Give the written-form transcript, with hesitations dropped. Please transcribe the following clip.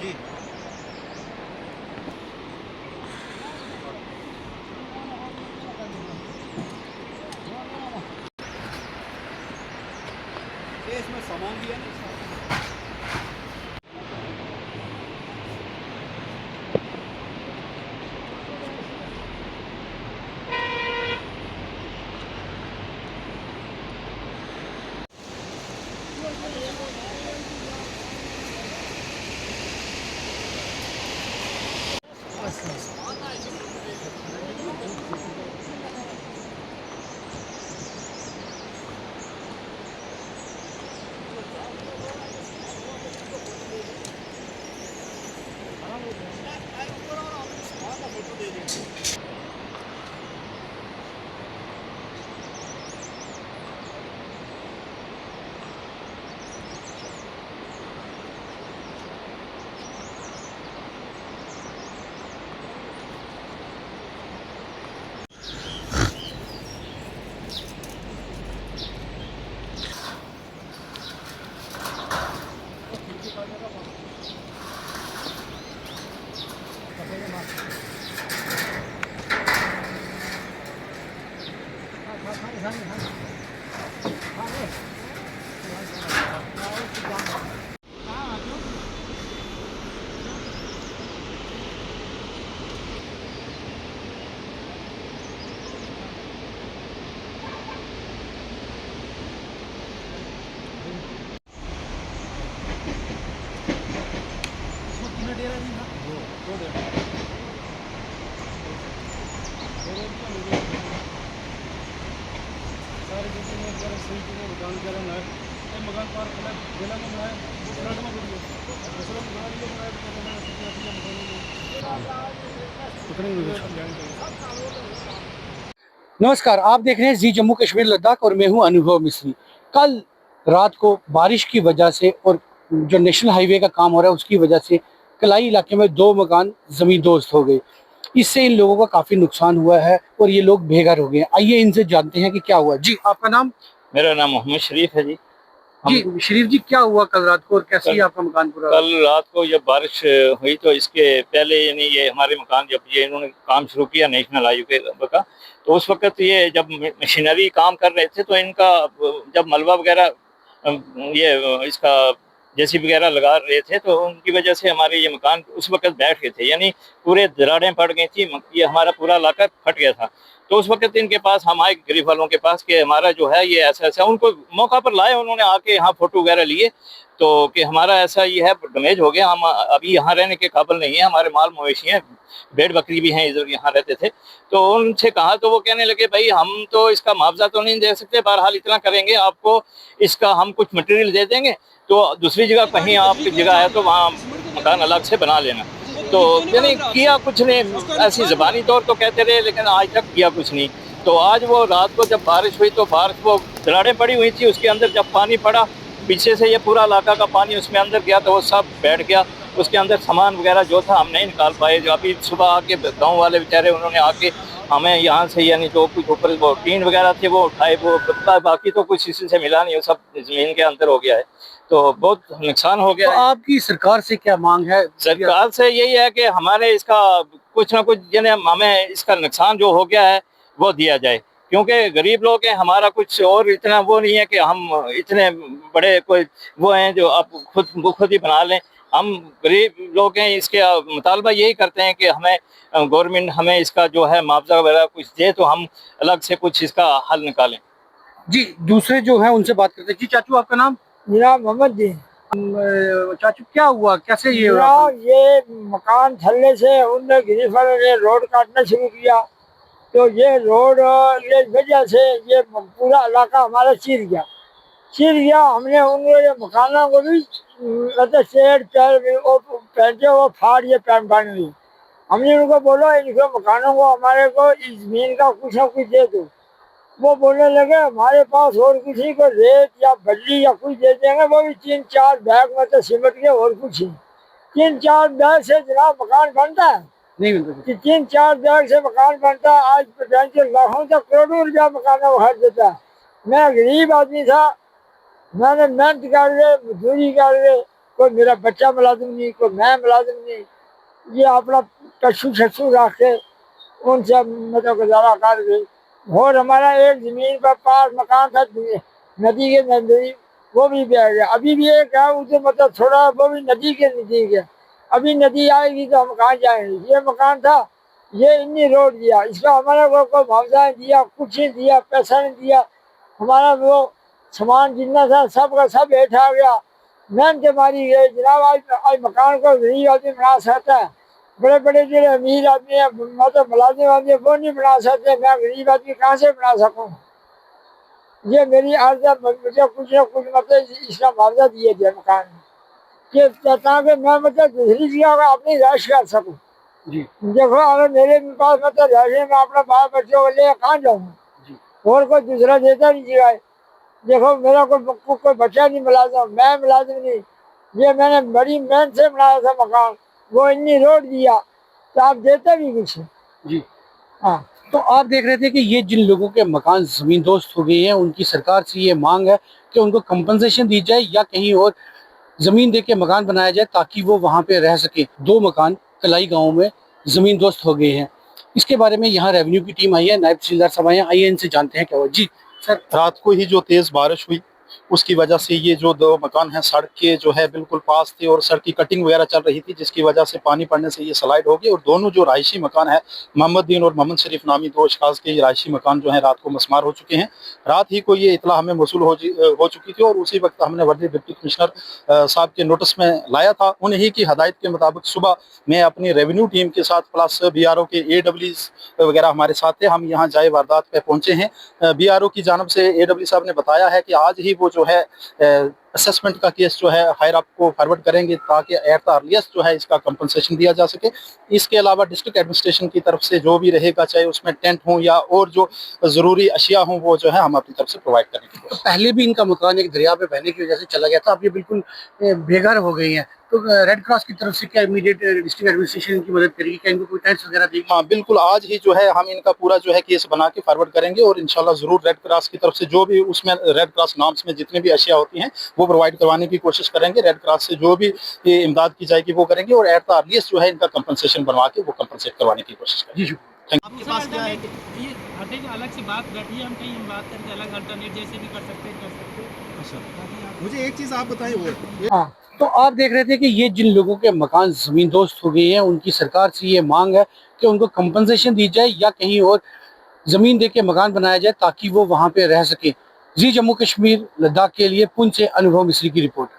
जी ये इसमें सामान भी है ना। नमस्कार, आप देख रहे हैं जी जम्मू कश्मीर लद्दाख और मैं हूं अनुभव मिश्री। कल रात को बारिश की वजह से और जो नेशनल हाईवे का काम हो रहा है उसकी वजह से कलाई इलाके में 2 मकान ज़मींदोज़ हो गए। इससे इन लोगों का काफ़ी नुकसान हुआ है और ये लोग बेघर हो गए हैं। आइए इनसे जानते हैं कि क्या हुआ। जी, आपका नाम? मेरा नाम मोहम्मद शरीफ है जी। जी शरीफ जी, क्या हुआ कल रात को और कैसे ही आपका मकान पूरा? कल रात को जब बारिश हुई तो इसके पहले यानी ये हमारे मकान जब ये इन्होंने काम शुरू किया नेशनल हाईवे का, तो उस वक्त ये जब मशीनरी काम कर रहे थे तो इनका जब मलबा वगैरह ये इसका जेसीबी वगैरह लगा रहे थे तो उनकी वजह से हमारे ये मकान उस वक्त बैठ गए थे, यानी पूरे दरारें पड़ गई थी, ये हमारा पूरा इलाका फट गया था। तो उस वक्त इनके पास हम आए गरीब वालों के पास कि हमारा जो है ये ऐसा ऐसा, उनको मौका पर लाए, उन्होंने आके यहाँ फोटो वगैरह लिए तो कि हमारा ऐसा ये है डैमेज हो गया, हम अभी यहाँ रहने के काबिल नहीं है, हमारे माल मवेशी हैं, भेड़ बकरी भी हैं, इधर यहाँ रहते थे। तो उनसे कहा तो वो कहने लगे भाई हम तो इसका मुआवजा तो नहीं दे सकते, बहरहाल इतना करेंगे आपको इसका हम कुछ मटेरियल दे देंगे, तो दूसरी जगह कहीं आपकी जगह है तो वहाँ मकान अलग से बना लेना। तो यानी किया कुछ नहीं, ऐसी ज़बानी तौर तो कहते रहे लेकिन आज तक किया कुछ नहीं। तो आज वो रात को जब बारिश हुई तो बारिश वो दरारें पड़ी हुई थी, उसके अंदर जब पानी पड़ा पीछे से ये पूरा इलाका का पानी उसमें अंदर गया तो वो सब बैठ गया, उसके अंदर सामान वगैरह जो था हम नहीं निकाल पाए। जो अभी सुबह आके गाँव वाले बेचारे उन्होंने आके हमें यहाँ से यानी जो कुछ ऊपर वो टीन वगैरह थे वो उठाए, वो बाकी तो कुछ इसी से मिला नहीं, वो सब ज़मीन के अंदर हो गया है, तो बहुत नुकसान हो गया तो है। आपकी सरकार से क्या मांग है? सरकार से यही है कि हमारे इसका कुछ ना कुछ यानी हमें इसका नुकसान जो हो गया है वो दिया जाए, क्योंकि गरीब लोग हैं, हमारा कुछ और इतना वो नहीं है कि हम इतने बड़े कोई वो हैं जो आप खुद ही बना लें। हम गरीब लोग हैं, इसके मुतालबा यही करते हैं कि हमें गवर्नमेंट हमें इसका जो है मुआवजा वगैरह कुछ दे तो हम अलग से कुछ इसका हल निकालें। जी, दूसरे जो है उनसे बात करते हैं। जी चाचू, आपका नाम? मेरा मोहम्मद जी। चाचू क्या हुआ, कैसे ये ये मकान थल्ले से उनने गरीब वालों ने रोड काटना शुरू किया, तो ये रोड ये वजह से ये पूरा इलाका हमारा चीर गया। चिर गया। हमने उन मकानों को भी मतलब शेड पैर वो पहनते वो फाड़ ये पैन बन ली। हमने उनको बोला इनके मकानों को हमारे को इस जमीन का कुछ ना कुछ दे दो। वो बोलने लगे हमारे पास और किसी को रेत या बल्ली या कुछ दे देंगे, वो भी 3-4 बैग में तो सिमट के और कुछ ही। 3-4 बैग से जनाब मकान बनता है? नहीं मिलता। कि 3-4 बैग से मकान बनता है? आज पोटेंशियल लाखों तक करोड़ों रुपया मकानों को खर्च देता है। मैं गरीब आदमी था, मैंने मेहनत कर रहे मजदूरी कर रहे, कोई मेरा बच्चा मुलाजिम नहीं, कोई मैं मुलाजिम नहीं, ये अपना पशु शशु रख के उनसे मतलब गुजारा कर गए। और हमारा एक जमीन पर पास मकान था नदी के नजदीक, वो भी बह गया। अभी भी एक है उसे मतलब थोड़ा, वो भी नदी के नजदीक है। अभी नदी आएगी तो हम कहाँ जाएंगे? ये मकान था, ये इन्हीं रोड दिया, इसका हमारा कोई मुआवजा नहीं दिया, कुछ नहीं दिया, पैसा नहीं दिया। हमारा वो सामान जितना था सब का सब हेठ आ गया, मेहनत मारी गई। जनाब आज मकान को गरीब आदमी बना सकता है, बड़े बड़े जो अमीर आदमी है मतलब मुलाजिम आदमी है वो नहीं बना सकते, मैं गरीब आदमी कहाँ से बना सकूँ? ये मेरी अर्ज है, मुझे कुछ ना कुछ मतलब इसका मुआवजा दिए जाए मकान कि ताकि मैं मतलब दूसरी जगह अपनी रैश कर सकूँ। जी देखो अगर मेरे पास मतलब रैश मैं अपने बाल बच्चों को ले कहाँ जाऊँगा? और कोई दूसरा देता नहीं जगह। देखो मेरा कोई बच्चा नहीं मुलाजिम, मैं मुलाजिम नहीं, ये मैंने बड़ी मेहनत से बनाया था मकान, वो इन्हीं रोड दिया तो आप देते भी कुछ। जी हाँ तो आप देख रहे थे कि ये जिन लोगों के मकान जमीन दोस्त हो गए हैं उनकी सरकार से ये मांग है कि उनको कंपनसेशन दी जाए या कहीं और जमीन दे के मकान बनाया जाए ताकि वो वहाँ पे रह सके। 2 मकान कलाई गांव में जमीन दोस्त हो गए हैं। इसके बारे में यहाँ रेवेन्यू की टीम आई है, नायब तहसीलदार साहब आए हैं, आइए इनसे जानते हैं क्या हुआ। जी सर। रात को ही जो तेज बारिश हुई उसकी वजह से ये जो 2 मकान हैं सड़क के जो है बिल्कुल पास थे और सड़क की कटिंग वगैरह चल रही थी, जिसकी वजह से पानी पड़ने से ये स्लाइड हो गई और दोनों जो रहायशी मकान है मोहम्मद दीन और मोहम्मद शरीफ नामी 2 अशखास के रहायशी मकान जो है रात को मसमार हो चुके हैं। रात ही को ये इतला हमें मौसूल हो चुकी थी और उसी वक्त हमने वर्दी डिप्टी कमिश्नर साहब के नोटिस में लाया था। उन्हीं की हदायत के मुताबिक सुबह मैं अपनी रेवेन्यू टीम के साथ प्लस BRO के AWs वगैरह हमारे साथ थे, हम यहाँ जाए वारदात पे पहुंचे हैं। BRO की जानब से AW साहब ने बताया है कि आज ही वो जो है असेसमेंट का केस जो है हायर अप को फॉरवर्ड करेंगे ताकि एट द अर्लीस्ट जो है इसका कंपनसेशन दिया जा सके। इसके अलावा डिस्ट्रिक्ट एडमिनिस्ट्रेशन की तरफ से जो भी रहेगा, चाहे उसमें टेंट हो या और जो ज़रूरी अशिया हों, वो जो है हम अपनी तरफ से प्रोवाइड करेंगे। तो पहले भी इनका मकान एक दरिया पे बहने की वजह से चला गया था, अब ये बिल्कुल बेघर हो गई हैं, तो रेड क्रॉस की तरफ से क्या इमीडिएट डिस्ट्रिक्ट एडमिनिस्ट्रेशन की मदद करेगी? क्या इनको कोई टेंट्स वगैरह देगी? हाँ बिल्कुल, आज ही जो है हम इनका पूरा जो है केस बना के फॉरवर्ड करेंगे और इंशाल्लाह ज़रूर रेड क्रॉस की तरफ से जो भी उसमें रेड क्रॉस नाम्स में जितने भी अशिया होती हैं वो प्रोवाइड करवाने की कोशिश करेंगे। रेड क्रॉस से जो भी इमदाद की जाएगी वो करेंगे और एट द अर्लीस्ट जो है इनका कंपनसेशन बनवा के वो कंपनसेट करवाने की कोशिश करेंगे। जी आपके पास क्या है? ये हटे के अलग से बात बैठी है, हम कहीं हम बात करके अलग अल्टरनेट जैसे भी कर सकते हैं। अच्छा मुझे एक चीज़ आप बताएं वो हाँ तो आप देख रहे थे कि ये जिन लोगों के मकान जमीन दोस्त हो गए हैं उनकी सरकार से ये मांग है कि उनको कंपनसेशन दी जाए या कहीं और जमीन दे के मकान बनाया जाए ताकि वो वहाँ पे रह सके। जी जम्मू कश्मीर लद्दाख के लिए पुंछ से अनुभव मिश्री की रिपोर्ट।